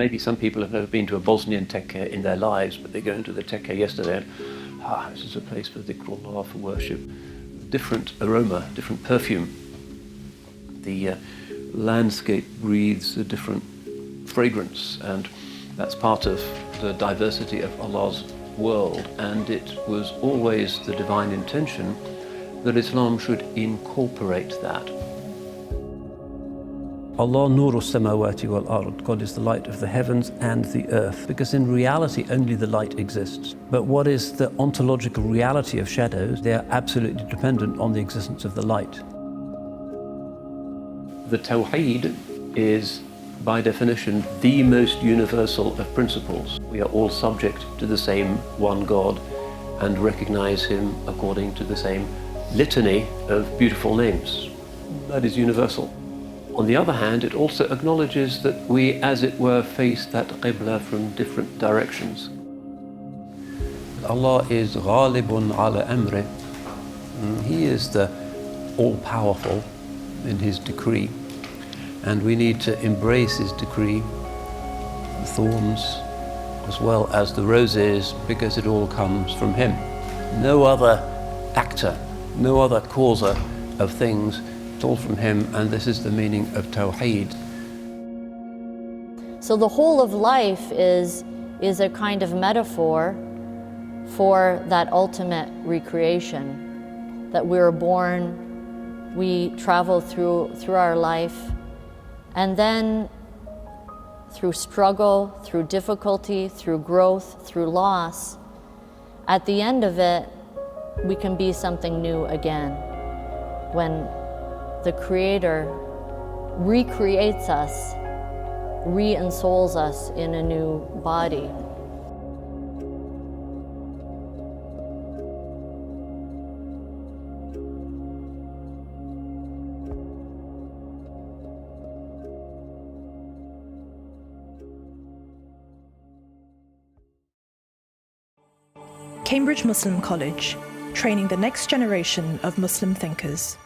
Maybe some people have never been to a Bosnian tekke in their lives, but they go into the tekke yesterday and, this is a place for dhikrullah, for worship. Different aroma, different perfume. The landscape breathes a different fragrance, and that's part of the diversity of Allah's world, and it was always the divine intention that Islam should incorporate that. Allah nuru samawati wal ard. God is the light of the heavens and the earth, because in reality only the light exists. But what is the ontological reality of shadows? They are absolutely dependent on the existence of the light. The Tawheed is, by definition, the most universal of principles. We are all subject to the same one God and recognize Him according to the same litany of beautiful names. That is universal. On the other hand, it also acknowledges that we, as it were, face that qibla from different directions. Allah is ghalibun ala amri. He is the all-powerful in His decree, and we need to embrace His decree, the thorns as well as the roses, because it all comes from Him. No other actor, no other causer of things. It's all from Him, and this is the meaning of Tawheed. So the whole of life is a kind of metaphor for that ultimate recreation, that we're born, we travel through our life, and then through struggle, through difficulty, through growth, through loss, at the end of it, we can be something new again. When the Creator recreates us, re-ensouls us in a new body. Cambridge Muslim College, training the next generation of Muslim thinkers.